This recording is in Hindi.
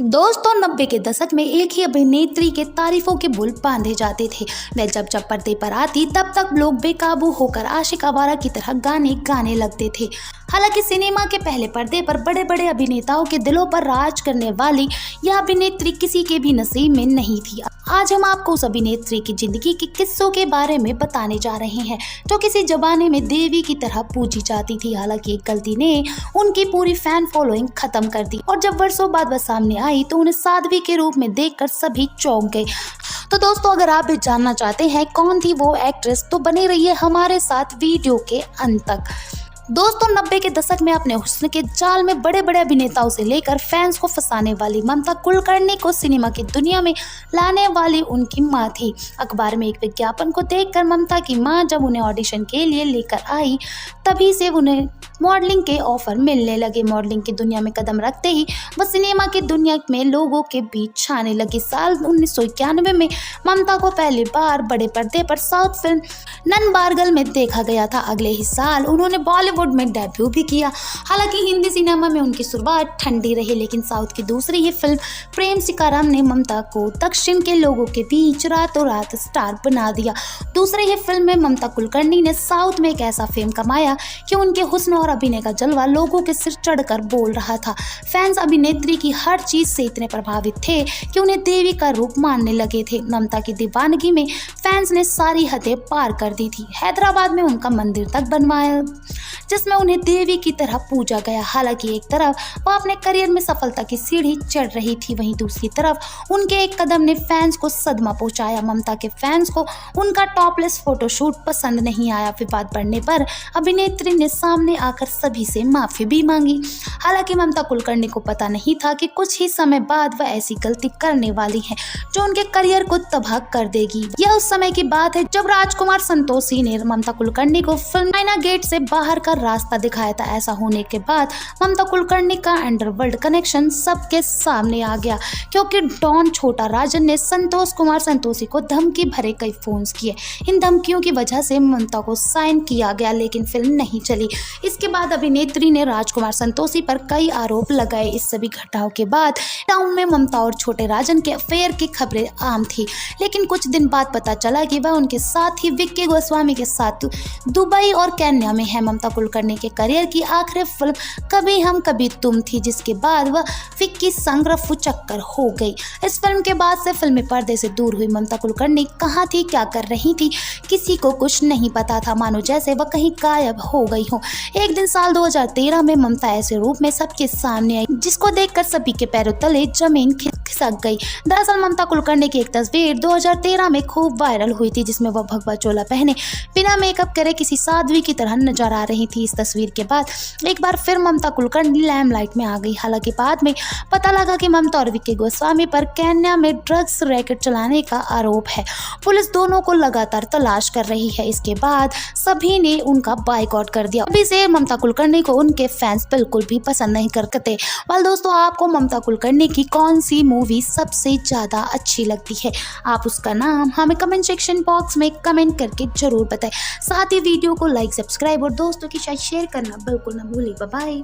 दोस्तों 90 के दशक में एक ही अभिनेत्री के तारीफों के बुल बांधे जाते थे। वह जब जब पर्दे पर आती तब तक लोग बेकाबू होकर आशिक आवारा की तरह गाने गाने लगते थे। हालांकि सिनेमा के पहले पर्दे पर बड़े बड़े अभिनेताओं के दिलों पर राज करने वाली यह अभिनेत्री किसी के भी नसीब में नहीं थी। आज हम आपको उस अभिनेत्री की जिंदगी के किस्सों के बारे में बताने जा रहे हैं जो किसी जमाने में देवी की तरह पूजी जाती थी। हालांकि एक गलती ने उनकी पूरी फैन फॉलोइंग खत्म कर दी और जब वर्षों बाद वह सामने आई तो उन्हें साध्वी के रूप में देखकर सभी चौंक गए। तो दोस्तों अगर आप भी जानना चाहते हैं कौन थी वो एक्ट्रेस तो बने रहिए हमारे साथ वीडियो के अंत तक। दोस्तों 90 के दशक में अपने हुस्न के जाल में बड़े बड़े अभिनेताओं से लेकर फैंस को फंसाने वाली ममता कुलकर्णी को सिनेमा की दुनिया में लाने वाली उनकी मां थी। अखबार में एक विज्ञापन को देखकर ममता की मां जब उन्हें ऑडिशन के लिए लेकर आई तभी से उन्हें मॉडलिंग के ऑफर मिलने लगे। मॉडलिंग की दुनिया में कदम रखते ही वह सिनेमा की दुनिया में लोगों के बीच छाने लगी। साल 1991 में ममता को पहली बार बड़े पर्दे पर साउथ फिल्म ननबारगल में देखा गया था। अगले ही साल उन्होंने बॉलीवुड में डेब्यू भी किया। हालांकि हिंदी सिनेमा में उनकी शुरुआत ठंडी रही लेकिन साउथ की दूसरी ही फिल्म प्रेम सिकाराम ने ममता को दक्षिण के लोगों के बीच रातों रात स्टार बना दिया। दूसरी ही फिल्म में ममता कुलकर्णी ने साउथ में एक ऐसा फेम कमाया कि उनके हुस्न और अभिनय का जलवा लोगों के सिर चढ़कर बोल रहा था। फैंस अभिनेत्री की हर चीज से इतने प्रभावित थे कि उन्हें देवी का रूप मानने लगे थे। ममता की दीवानगी में फैंस ने सारी हदें पार कर दी थी। हैदराबाद में उनका मंदिर तक बनवाया जिसमें उन्हें देवी की तरह पूजा गया। हालांकि एक तरफ वह अपने करियर में सफलता की सीढ़ी चढ़ रही थी वहीं दूसरी तरफ उनके एक कदम ने फैंस को सदमा पहुंचाया। ममता के फैंस को उनका टॉपलेस फोटोशूट पसंद नहीं आया। विवाद बढ़ने पर अभिनेत्री ने सामने आकर सभी से माफी भी मांगी। हालांकि ममता कुलकर्णी को पता नहीं था कि कुछ ही समय बाद वह ऐसी गलती करने वाली है जो उनके करियर को तबाह कर देगी। यह उस समय की बात है जब राजकुमार संतोषी ने ममता कुलकर्णी को फिल्म चाइना गेट से बाहर का रास्ता दिखाया था। ऐसा होने के बाद ममता कुलकर्णी का अंडरवर्ल्ड कनेक्शन सबके सामने आ गया क्योंकि डॉन छोटा राजन ने संतोष कुमार संतोषी को धमकी भरे कई फोन्स किए। इन धमकियों की वजह से ममता को साइन किया गया लेकिन फिल्म नहीं चली। इसके बाद अभिनेत्री ने राजकुमार संतोषी पर कई आरोप लगाए। इस सभी घटनाओं के बाद टाउन में ममता और छोटे राजन के अफेयर की खबरें आम थी लेकिन कुछ दिन बाद पता चला कि वह उनके साथ ही विक्की गोस्वामी के साथ दुबई और केन्या में है। ममता कुलकर्णी के करियर की आखिरी फिल्म कभी हम कभी तुम थी जिसके बाद वह विक्की संग रफू चक्कर हो गई। इस फिल्म के बाद से फिल्मी पर्दे से दूर हुई ममता कुलकर्णी कहाँ थी क्या कर रही थी किसी को कुछ नहीं पता था, मानो जैसे वह कहीं गायब हो गई हो। एक दिन साल 2013 में ममता ऐसे रूप में सबके सामने आई जिसको देखकर सभी के पैरों तले जमीन खिसक गई। दरअसल ममता कुलकर्णी की एक तस्वीर 2013 में खूब वायरल हुई थी जिसमें वह भगवा चोला पहने बिना मेकअप करे किसी साध्वी की तरह नजर आ रही थी। इस तस्वीर के बाद एक बार फिर ममता कुलकर्णी लैमलाइट में आ गई। हालांकि बाद में पता लगा कि ममता और विक्की गोस्वामी पर केन्या में ड्रग्स रैकेट चलाने का आरोप है। पुलिस दोनों को लगातार तलाश कर रही है। इसके बाद सभी ने उनका बायकॉट कर दिया। अभी से ममता कुलकर्णी को उनके फैंस बिल्कुल भी पसंद नहीं करते। वाल दोस्तों आपको ममता कुलकर्णी की कौन सी मूवी सबसे ज्यादा अच्छी लगती है आप उसका नाम हमें कमेंट सेक्शन बॉक्स में कमेंट करके जरूर बताएं। साथ ही वीडियो को लाइक सब्सक्राइब और दोस्तों के साथ शेयर करना बिल्कुल ना भूलिए। Bye bye.